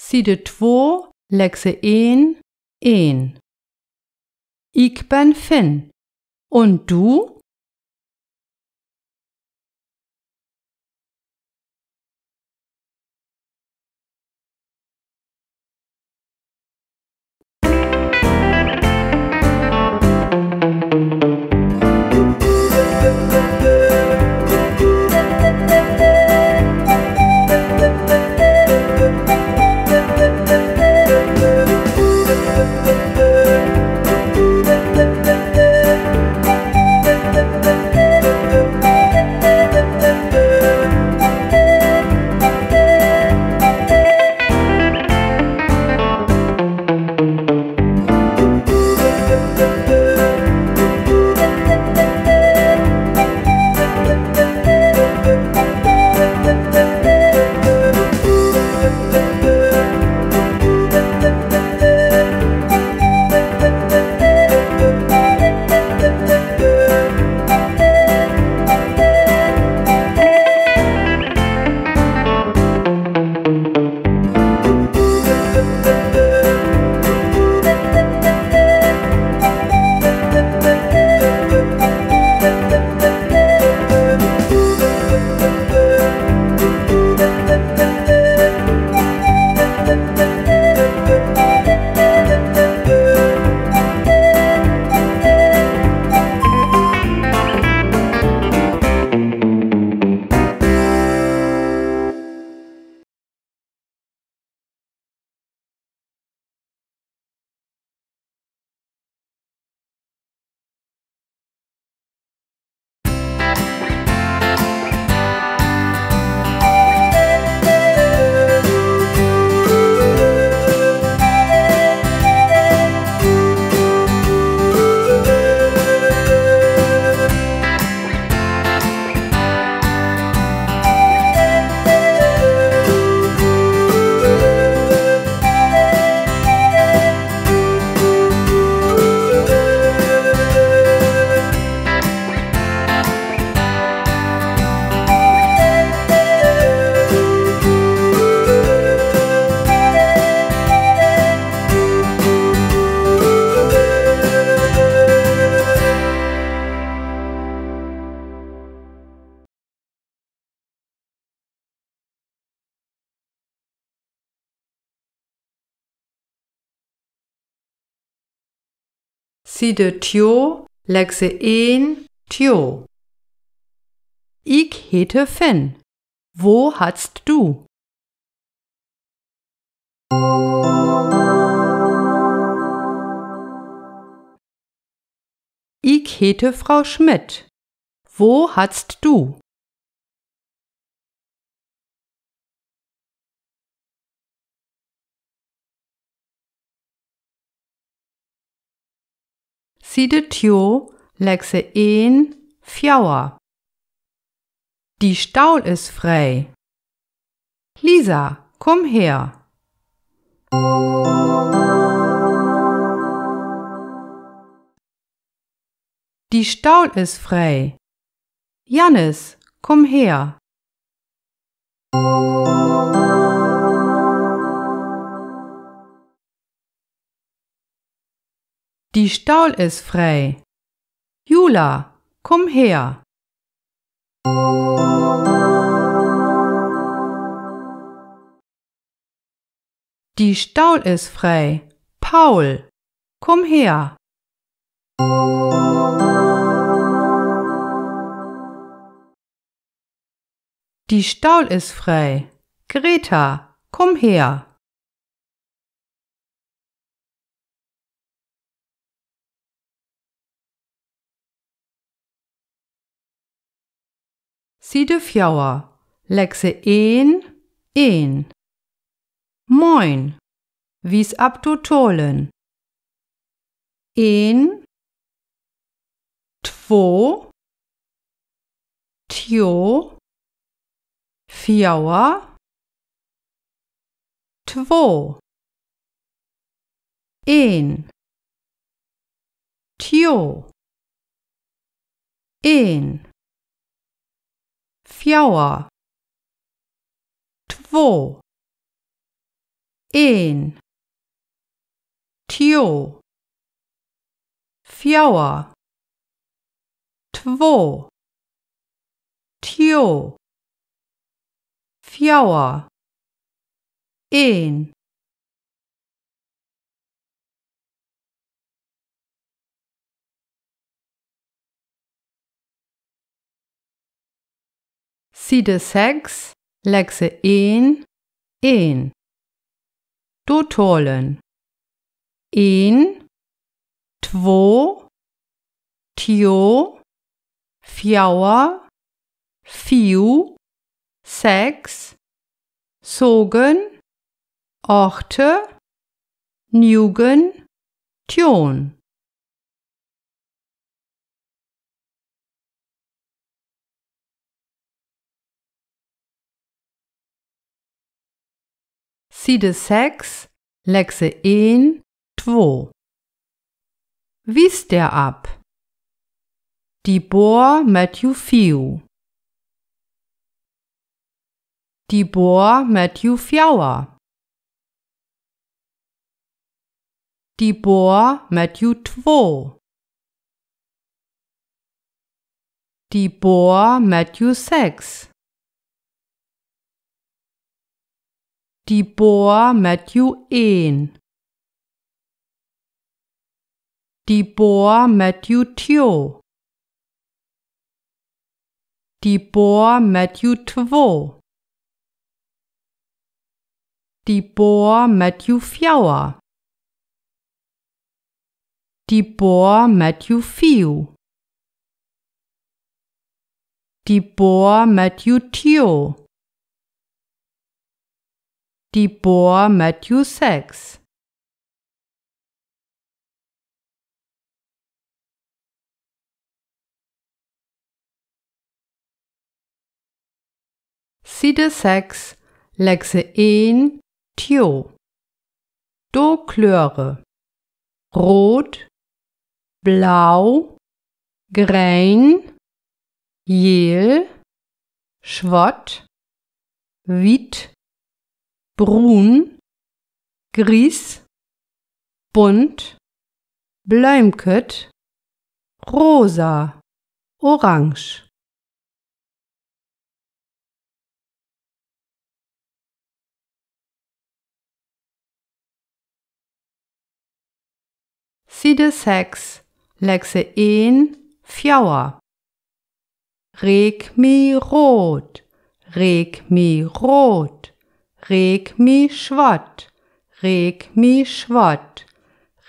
Side 2, Lexe 1, 1. Ich bin Finn. Und du? Side 2, Lexe 1, 2. Ich hete Finn. Wo hast du? Ich hete Frau Schmidt. Wo hast du? Side 2, Lexe 1, 4. Die Staul ist frei. Lisa, komm her. Die Staul ist frei. Jannis, komm her. Die Staul ist frei. Jula, komm her. Die Staul ist frei. Paul, komm her. Die Staul ist frei. Greta, komm her. Side 4, Lexe 1, 1. Moin, wie's ab du tolen? 1, 2, 3, 4, 2. 1, 2, 1, 4, 2, een, tjo, fjouwer, two, tjo, fjouwer, een. Side 6, lekse 1. Dotolen. 1, 2, tjo, fjouwer, fiu, 6, sogen, ochte, njugen, tjon. Side 6, lekse 1, 2. Wies der ab? Die boer met ju fiu. Die boer met ju fjouwer. Die boer met ju two. Die boer met ju 6. Die boer met ju 1. Die boer met ju tjo. Die boer met ju two. Die boer met ju fjouwer. Die boer met ju fiu. Die boer met ju tjo. Die boer met ju 6. Side 6, lekse 1, tjo. Do kleure. Rot, blau, grein, geel, schwott, wit, brun, gris, bunt, bluimket, rosa, orange. Side 6, lekse 1, fjouwer. Reg mi rot, reg mi rot, reg mi schwott, reg mi schwott,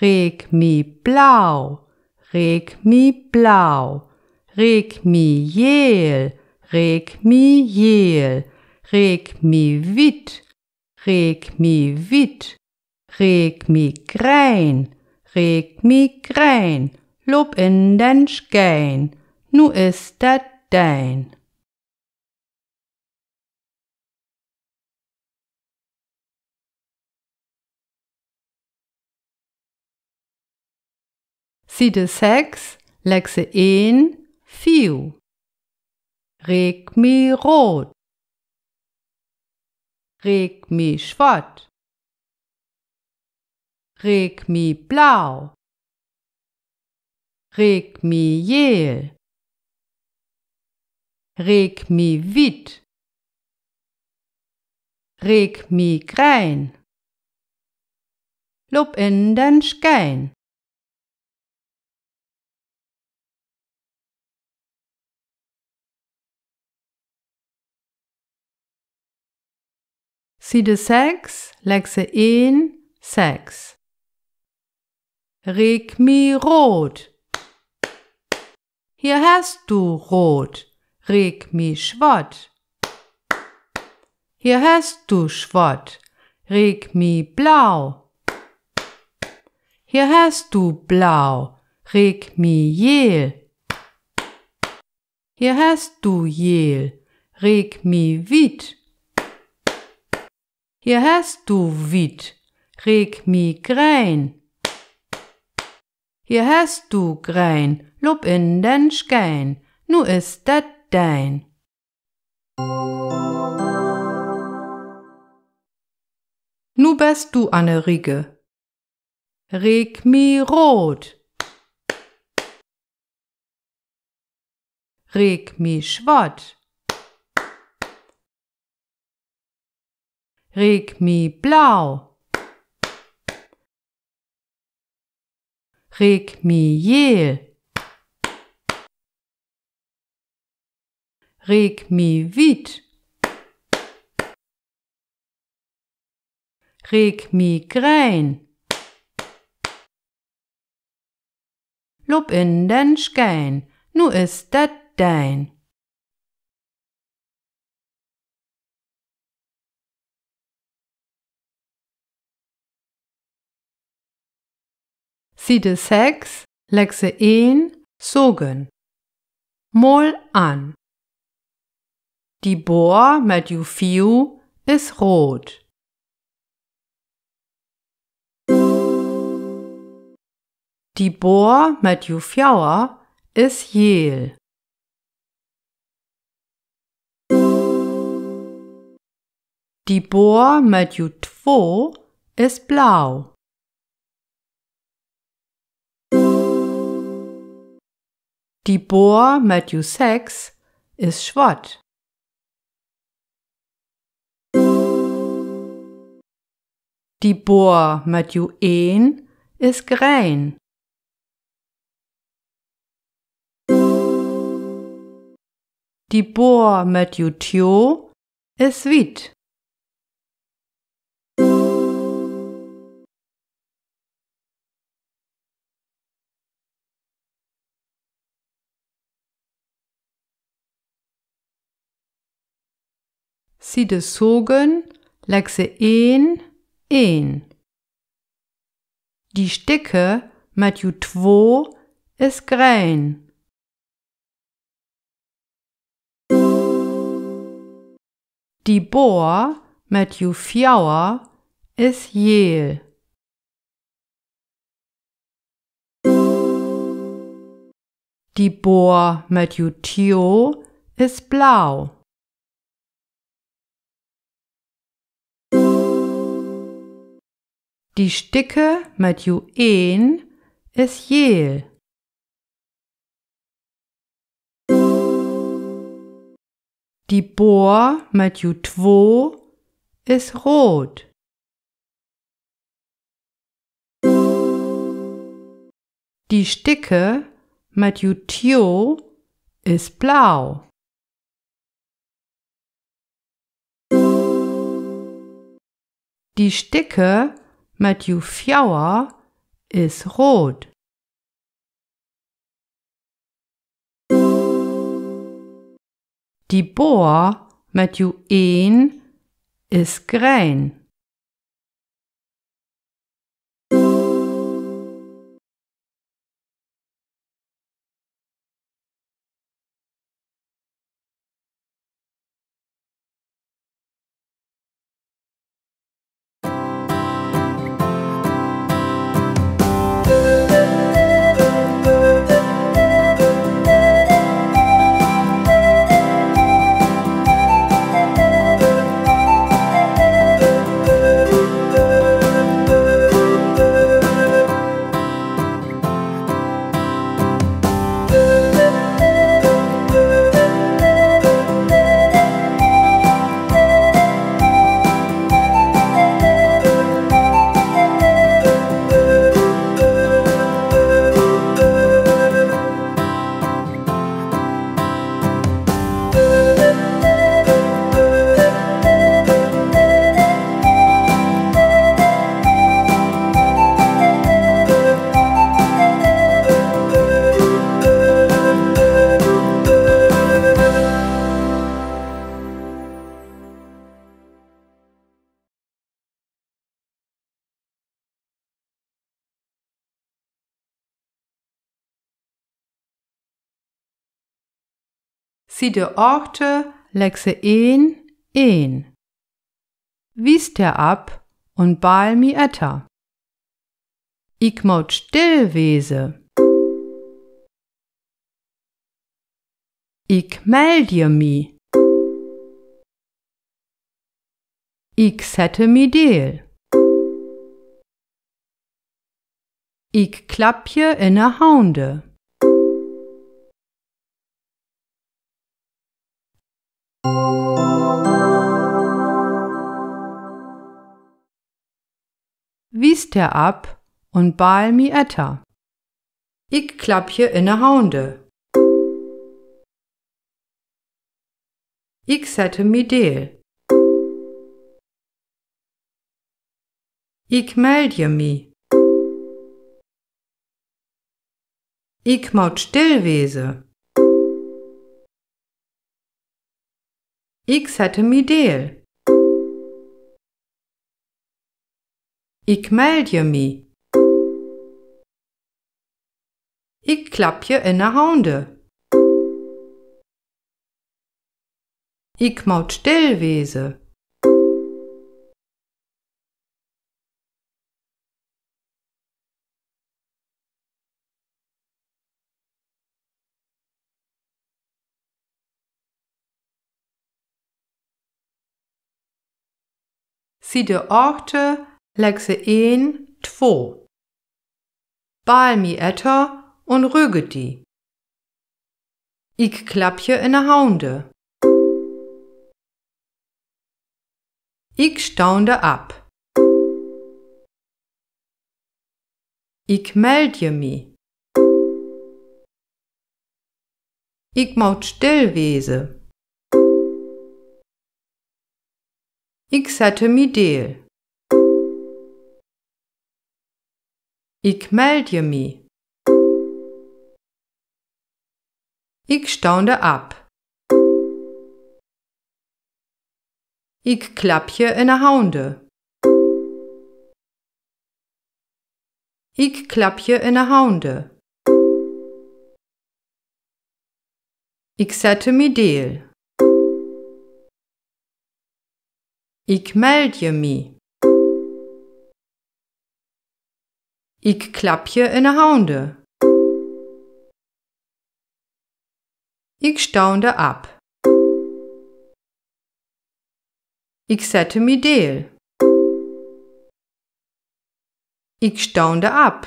reg mi blau, reg mi blau, reg mi geel, reg mi geel, reg mi wit, reg mi wit, reg mi grein, reg mi grein, loop in den Schgein, nu is dat dein. Side 6, lekse 1, fiu. Reg mi rot. Reg mi schwott. Reg mi blau. Reg mi geel. Reg mi wit. Reg mi grein. Loop in den Schgein. Side 6, lekse 1, 6. Reg mi rot. Hier hast du rot. Reg mi schwott. Hier hast du schwott. Reg mi blau. Hier hast du blau. Reg mi geel. Hier hast du geel. Reg mi wit. Hier hast du wit. Reg mi grein. Hier hast du grein. Loop in den Schgein. Nu is dat dein. Nu bist du Anne Rige. Reg mi rot. Reg mi schwott. Reg mi blau. Reg mi gel. Reg mi wit. Reg mi grein. Lob in den Schkein, nu is dat dein. Side 6, Lekse 1, Sogen. Mol an. Die Bohr mit ju Fiu is rot. Die Bohr mit ju Fjauer is gel. Die Bohr mit ju Two is blau. Die Bohr mit ju 6 is schwott. Die Bohr mit ju 1 is grein. Die Bohr mit ju 2 is wit. Side Sogen, Lekse 1, 1. Die Sticke mit ju 2 is grein. Die Bohr mit ju Fjauer is gel. Die Bohr mit ju Tio is blau. Die Sticke mit ju 1 is gel. Die Bohr mit ju 2 is rot. Die Sticke mit ju Tio is blau. Die Sticke mit ju Fjauer is rot. Die Bohr mit ju 1 is grein. Side 8, Lekse 1, 1. Wies der ab und bal mi etter. Ik maut still wese. Ik meld dir mi. Ik sette mi deel. Ik klapje in de handen. Wies der ab und baal mi etter. Ik klapje in de handen. Ik sette mi deel. Ik meldje mi. Ik mout still weze. Ik sette mi deel. Ik meldje mi. Ik klapje in de handen. Ik mout still weze. Zie de orte lekse 1, 2. Baal mi etter und rüget die. Ik klapje in de handen. Ik staunde ab. Ik meldje mi. Ik mout still weze. Ik sette mi deel. Ik meldje mi. Ik staunde ab. Ik klapje in de handen. Ik klapje in de handen. Ik sette mi deel. Ik meldje mi. Ik klapje in de handen. Ik staunde ab. Ik sette mi deel. Ik staunde ab.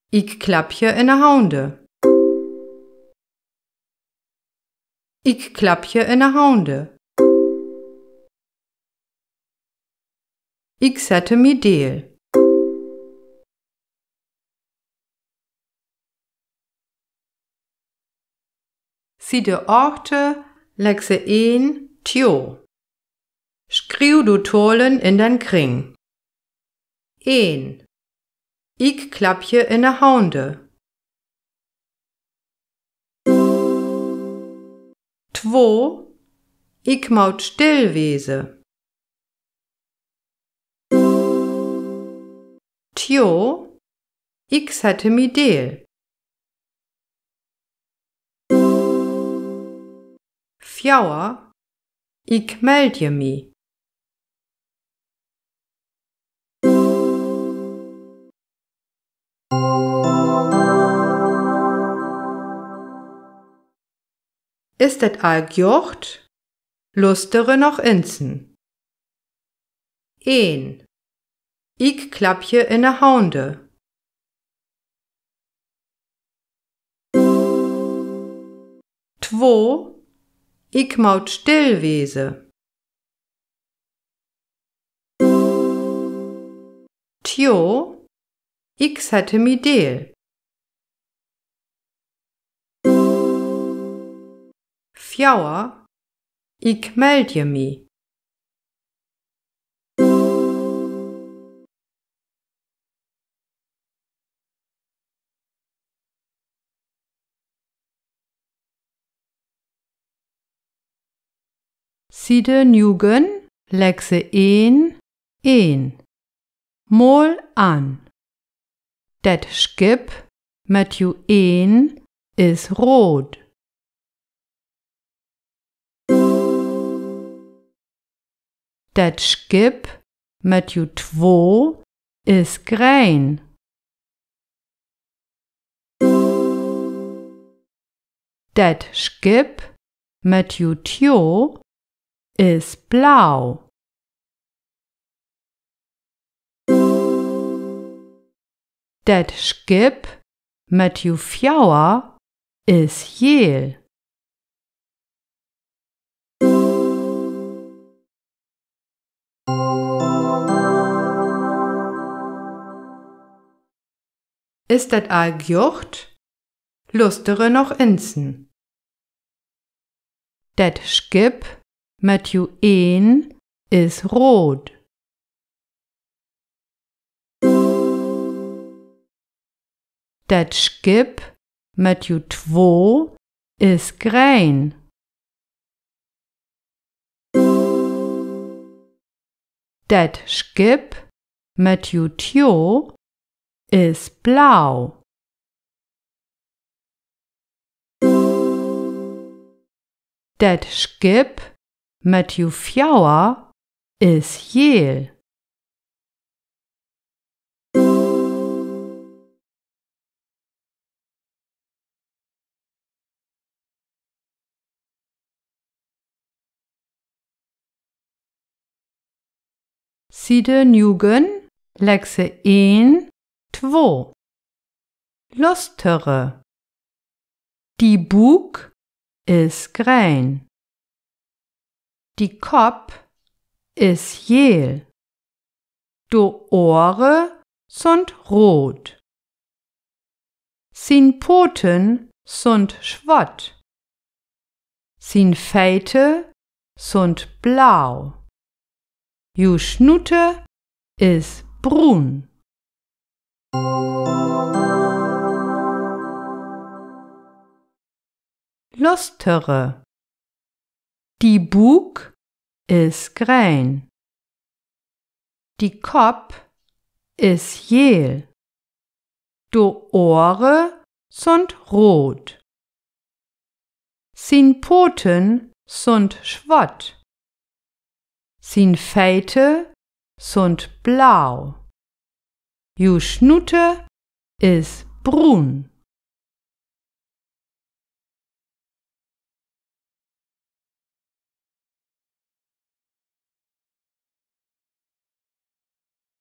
Ik klapje in de handen. Ik klapje in de handen. Ik sette mi deel. Zie de orte lekse 1, 2. Skriuw du tolen in den kring. 1. Ik klapje in de handen. 2. Ik mout still weze. 3. Ik sette mi deel. 4. Ik meldje mi. 'Is det all gjocht? Lustere noch insen. 1. Ik klapje in de handen. 2. Ik mout still weze. 3. Ik sette mi deel. 4. Ik meldje mi. Side Njugen, lekse 1, 1. Mol an. Det skip Matthew 1 is rot. Det skip Matthew 2 is grein. Det skip Matthew 2 is blau. Det skip met ju fjouwer is geel. Is dat al gjocht? Lustere noch insen. Det skip met ju een is rood. Det skip met ju two is grein. Det skip met ju tjo is blau. Det skip met ju fjouwer is geel. Side 9, lekse 1, 2. Lustere. Die Bug is grein. Die Kop is geel. Do Ohre sunt rot. Sin Poten sunt schwott. Sin Feite sunt blau. Ju Schnute is brun. Lustere. Die Bug is grein. Die Kop is geel. Do Ohre sunt rot. Sin Poten sunt schwott. Sin Feite sunt blau. Ju Schnute is brun.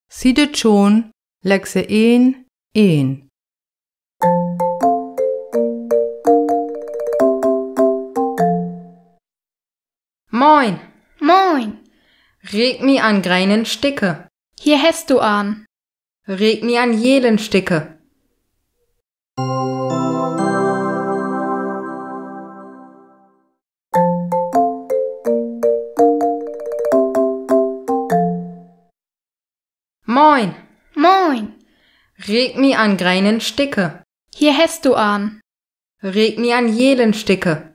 Siedet schon, lekse 1, 1. Moin, Moin, reg mi an greinen Sticke, hier hast du an. reg mi an jelen Sticke. Moin, Moin, reg mi an greinen Sticke, hier hast du an. reg mi an jelen Sticke.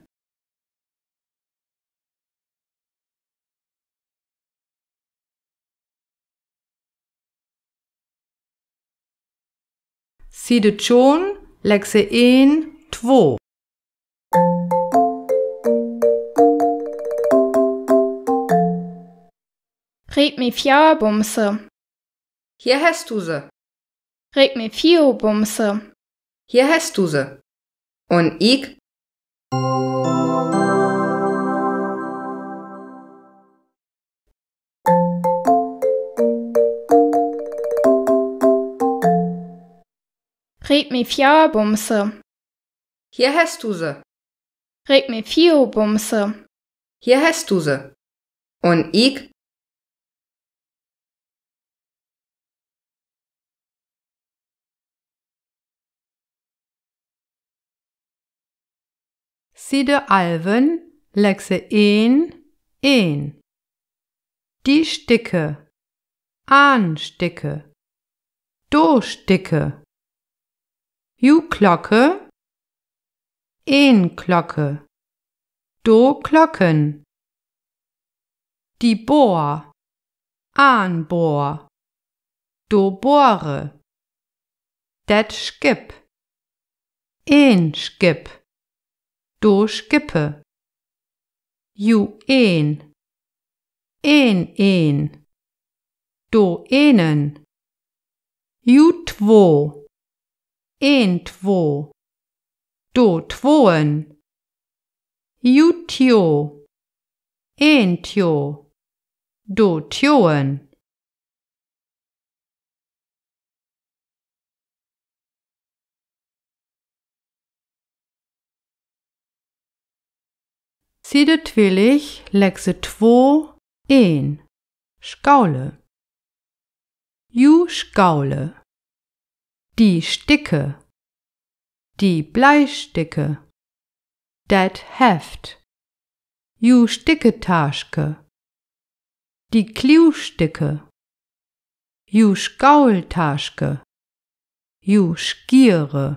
Siedet schon, lekse 1, 2. Reg mi fjouwerbumse, Hier hast du se, reg mi vierbumse, hier hast du se. Und ich, reg mi fjouwerbumse, hier hast du se, reg mi vierbumse, hier hast du se. Und ich, Side Alven, lekse 1, 1. Die Sticke, an Sticke, do Sticke. Ju Glocke, een Glocke, do Glocken. Die Bohr, an Bohr, do Bohre. Det Skip, een Skip, do Skippe. Ju een, do enen. Ju two, een two, do twoen. Ju tjo, een tjo, do tjoen. Side twillig lexe 2 1. Skaule. Ju skaule. Die Sticke. Die Bleisticke. Dat Heft. Ju Sticketaschke. Die Kliusticke. Ju Skaultaschke. Ju Skiere.